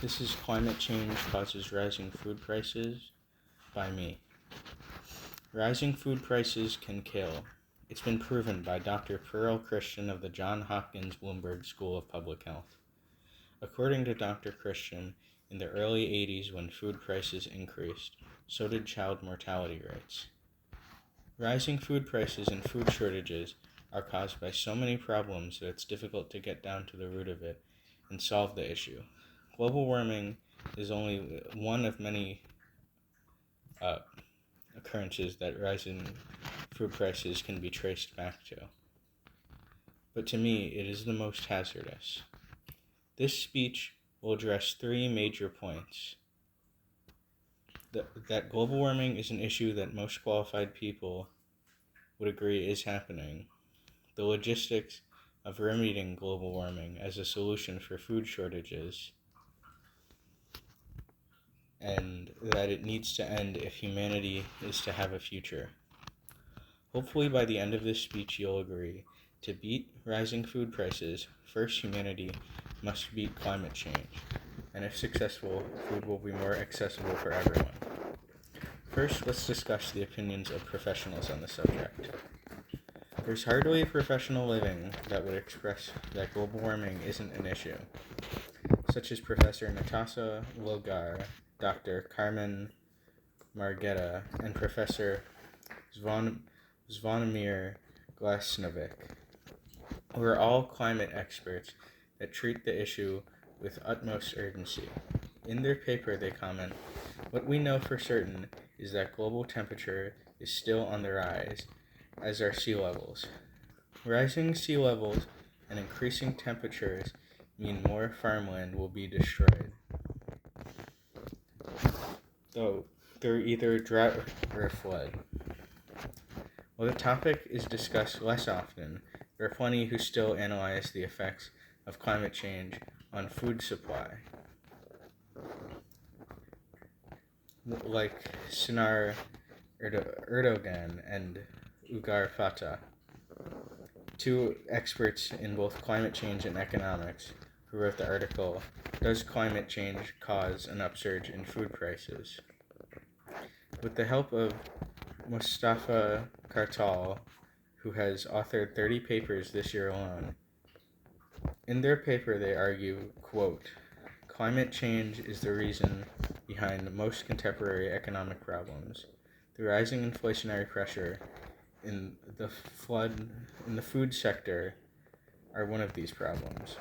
This is Climate Change Causes Rising Food Prices by me. Rising food prices can kill. It's been proven by Dr. Pearl Christian of the Johns Hopkins Bloomberg School of Public Health. According to Dr. Christian, in the early 80s when food prices increased, so did child mortality rates. Rising food prices and food shortages are caused by so many problems that it's difficult to get down to the root of it and solve the issue. Global warming is only one of many occurrences that rising food prices can be traced back to. But to me, it is the most hazardous. This speech will address three major points. That global warming is an issue that most qualified people would agree is happening. The logistics of remedying global warming as a solution for food shortages, and that it needs to end if humanity is to have a future. Hopefully by the end of this speech you'll agree, to beat rising food prices, first humanity must beat climate change, and if successful, food will be more accessible for everyone. First, let's discuss the opinions of professionals on the subject. There's hardly a professional living that would express that global warming isn't an issue, such as Professor Natasha Wilgar, Dr. Carmen Margetta, and Professor Zvonimir Glasnovic, who are all climate experts that treat the issue with utmost urgency. In their paper, they comment, "What we know for certain is that global temperature is still on the rise, as are sea levels. Rising sea levels and increasing temperatures mean more farmland will be destroyed, though through either drought or flood." While the topic is discussed less often, there are plenty who still analyze the effects of climate change on food supply, like Sinar Erdogan and Ugar Fatah, two experts in both climate change and economics, who wrote the article, "Does Climate Change Cause an Upsurge in Food Prices?" With the help of Mustafa Kartal, who has authored 30 papers this year alone. In their paper, they argue, quote, "Climate change is the reason behind most contemporary economic problems. The rising inflationary pressure in the food sector are one of these problems.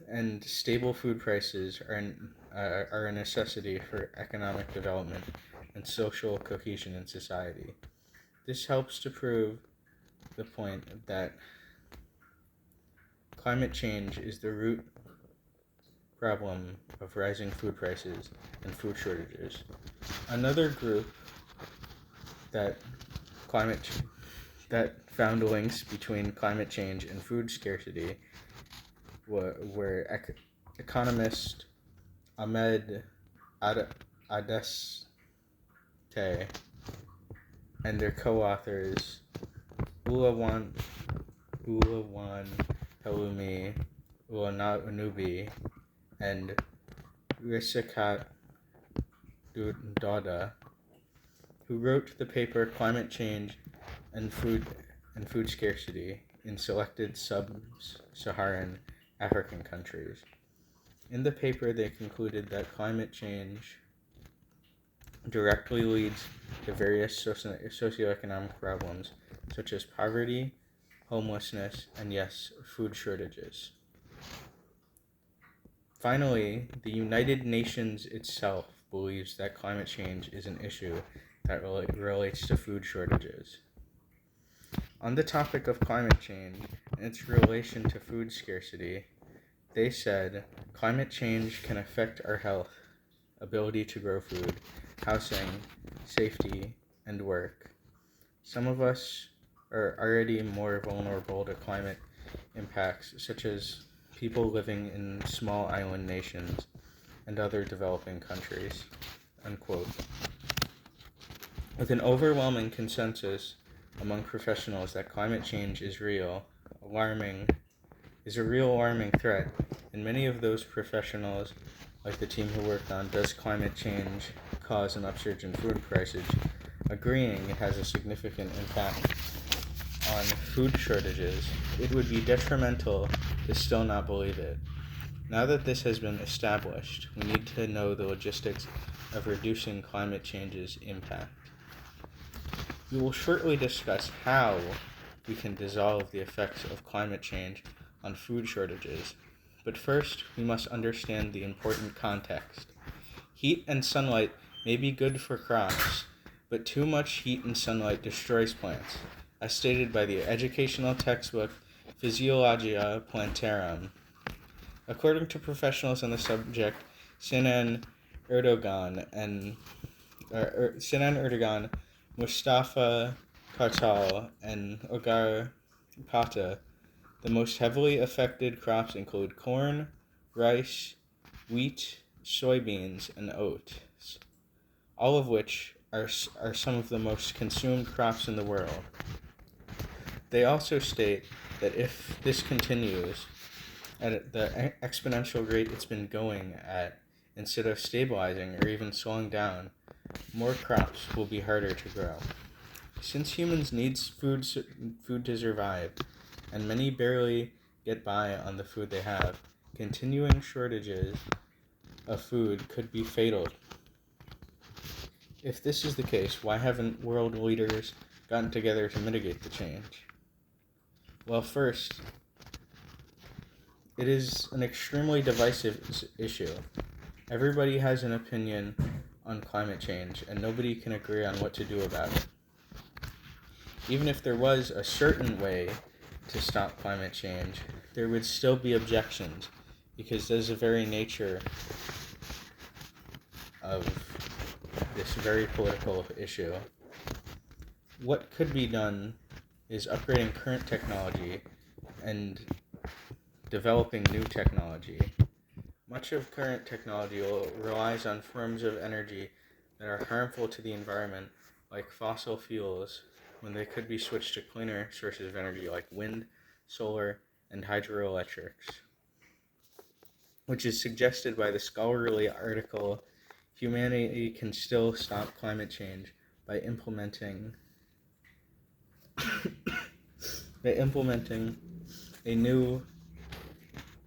And stable food prices are a necessity for economic development and social cohesion in society. This helps to prove the point that climate change is the root problem of rising food prices and food shortages." Another group that found links between climate change and food scarcity were economist Ahmed Adeste and their co-authors Ulawan Halumi Ulanubi and Risikat Dauda, who wrote the paper "Climate Change and Food Scarcity in Selected Sub-Saharan African Countries." In the paper, they concluded that climate change directly leads to various socioeconomic problems, such as poverty, homelessness, and yes, food shortages. Finally, the United Nations itself believes that climate change is an issue that relates to food shortages. On the topic of climate change and its relation to food scarcity, they said, "Climate change can affect our health, ability to grow food, housing, safety, and work. Some of us are already more vulnerable to climate impacts, such as people living in small island nations and other developing countries," unquote. With an overwhelming consensus among professionals that climate change is a real alarming threat, and many of those professionals, like the team who worked on Does Climate Change Cause an Upsurge in Food Prices, agreeing it has a significant impact on food shortages, it would be detrimental to still not believe it. Now that this has been established, we need to know the logistics of reducing climate change's impact. We will shortly discuss how we can dissolve the effects of climate change on food shortages, but first we must understand the important context. Heat and sunlight may be good for crops, but too much heat and sunlight destroys plants, as stated by the educational textbook Physiologia Plantarum. According to professionals on the subject, Sinan Erdogan, Mustafa Kartal, and Ogar Pata, the most heavily affected crops include corn, rice, wheat, soybeans, and oats, all of which are some of the most consumed crops in the world. They also state that if this continues at the exponential rate it's been going at, instead of stabilizing or even slowing down, more crops will be harder to grow. Since humans need food to survive, and many barely get by on the food they have, continuing shortages of food could be fatal. If this is the case, why haven't world leaders gotten together to mitigate the change? Well, first, it is an extremely divisive issue. Everybody has an opinion on climate change, and nobody can agree on what to do about it. Even if there was a certain way to stop climate change, there would still be objections, because there's the very nature of this very political issue. What could be done is upgrading current technology and developing new technology. Much of current technology relies on forms of energy that are harmful to the environment, like fossil fuels, when they could be switched to cleaner sources of energy like wind, solar, and hydroelectrics, which is suggested by the scholarly article Humanity Can Still Stop Climate Change by implementing a new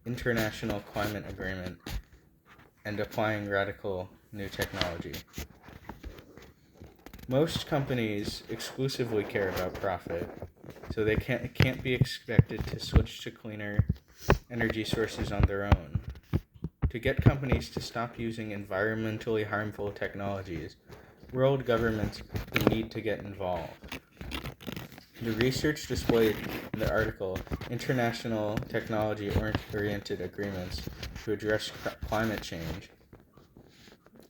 international climate agreement and applying radical new technology. Most companies exclusively care about profit, so they can't be expected to switch to cleaner energy sources on their own. To get companies to stop using environmentally harmful technologies, world governments would need to get involved. The research displayed in the article, International Technology-Oriented Agreements to Address Climate Change,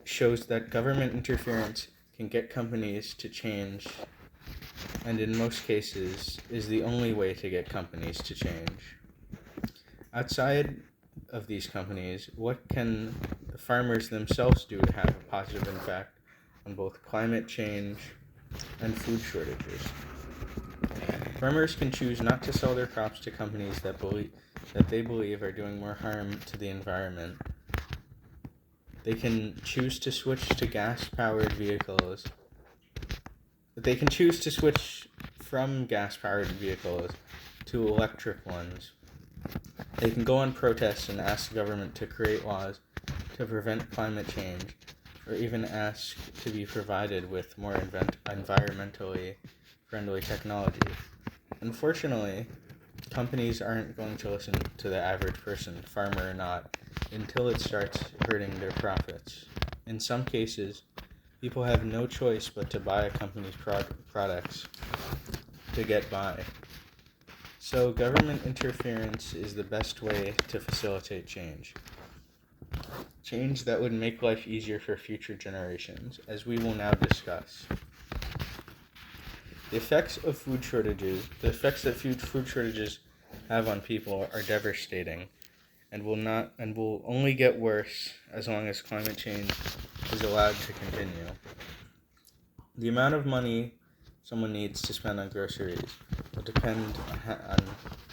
shows that government interference can get companies to change, and in most cases is the only way to get companies to change. Outside of these companies, what can the farmers themselves do to have a positive impact on both climate change and food shortages? Farmers can choose not to sell their crops to companies that they believe are doing more harm to the environment. They can choose to switch to gas-powered vehicles. They can choose to switch from gas-powered vehicles to electric ones. They can go on protests and ask the government to create laws to prevent climate change, or even ask to be provided with more environmentally friendly technology. Unfortunately, companies aren't going to listen to the average person, farmer or not, until it starts hurting their profits. In some cases, people have no choice but to buy a company's products to get by. So government interference is the best way to facilitate change. Change that would make life easier for future generations, as we will now discuss. The effects that food shortages have on people are devastating, and will only get worse as long as climate change is allowed to continue. The amount of money someone needs to spend on groceries will depend on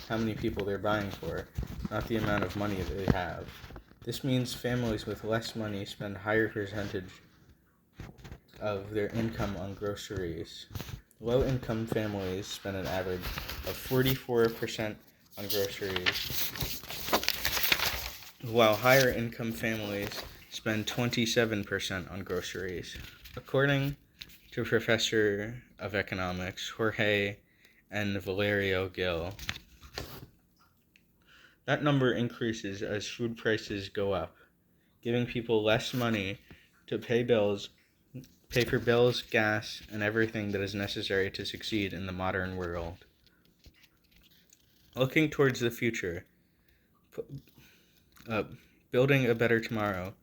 how many people they're buying for, not the amount of money they have. This means families with less money spend a higher percentage of their income on groceries. Low-income families spend an average of 44% on groceries, while higher-income families spend 27% on groceries. According to Professor of Economics Jorge and Valerio Gil, that number increases as food prices go up, giving people less money to pay for bills, gas, and everything that is necessary to succeed in the modern world. Looking towards the future, building a better tomorrow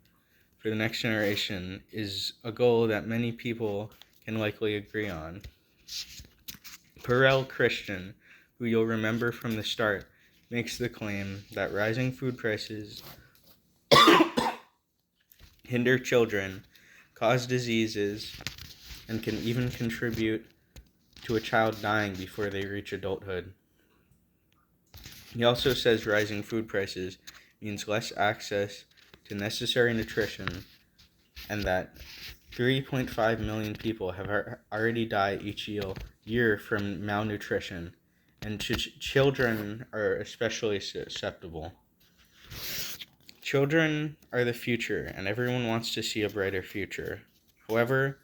for the next generation is a goal that many people can likely agree on. Perel Christian, who you'll remember from the start, makes the claim that rising food prices hinder children, cause diseases, and can even contribute to a child dying before they reach adulthood. He also says rising food prices means less access to necessary nutrition, and that 3.5 million people have already died each year from malnutrition, and children are especially susceptible. Children are the future, and everyone wants to see a brighter future. However,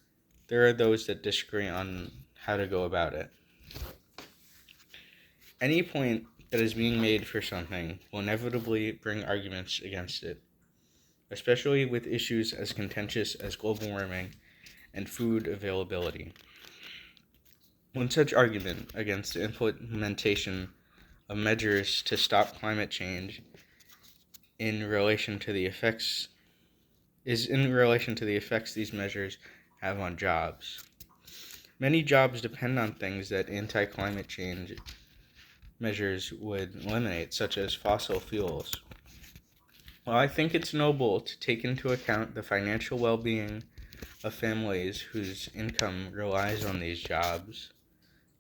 there are those that disagree on how to go about it. Any point that is being made for something will inevitably bring arguments against it, especially with issues as contentious as global warming and food availability. One such argument against the implementation of measures to stop climate change in relation to the effects these measures have on jobs. Many jobs depend on things that anti-climate change measures would eliminate, such as fossil fuels. While I think it's noble to take into account the financial well-being of families whose income relies on these jobs,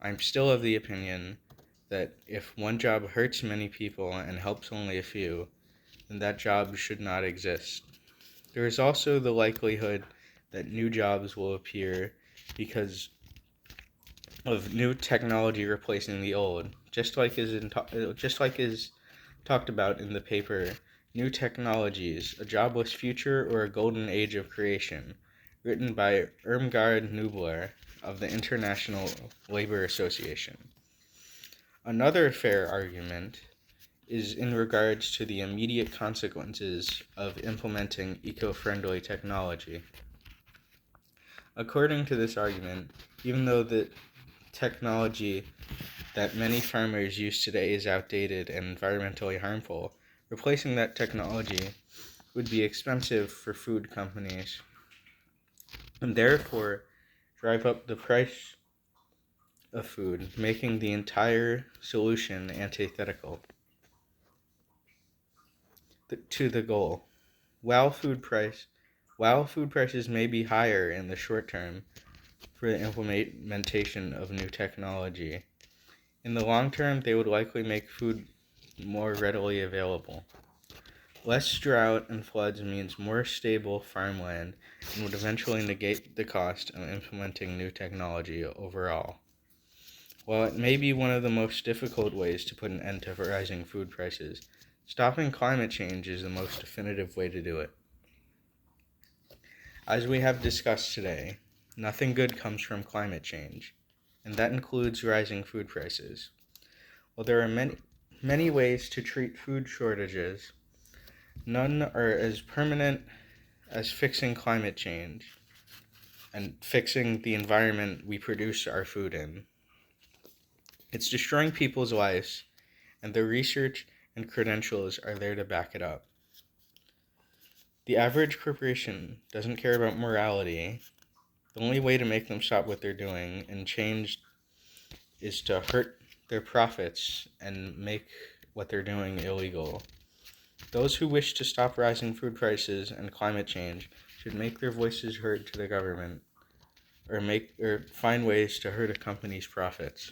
I'm still of the opinion that if one job hurts many people and helps only a few, then that job should not exist. There is also the likelihood that new jobs will appear because of new technology replacing the old, just like is talked about in the paper New Technologies, A Jobless Future or a Golden Age of Creation, written by Irmgard Nubler of the International Labor Association. Another fair argument is in regards to the immediate consequences of implementing eco-friendly technology. According to this argument, even though the technology that many farmers use today is outdated and environmentally harmful, replacing that technology would be expensive for food companies and therefore drive up the price of food, making the entire solution antithetical to the goal. While food prices may be higher in the short term for the implementation of new technology, in the long term they would likely make food more readily available. Less drought and floods means more stable farmland and would eventually negate the cost of implementing new technology overall. While it may be one of the most difficult ways to put an end to rising food prices, stopping climate change is the most definitive way to do it. As we have discussed today, nothing good comes from climate change, and that includes rising food prices. While there are many ways to treat food shortages, none are as permanent as fixing climate change and fixing the environment we produce our food in. It's destroying people's lives, and the research and credentials are there to back it up. The average corporation doesn't care about morality. The only way to make them stop what they're doing and change is to hurt their profits and make what they're doing illegal. Those who wish to stop rising food prices and climate change should make their voices heard to the government or find ways to hurt a company's profits.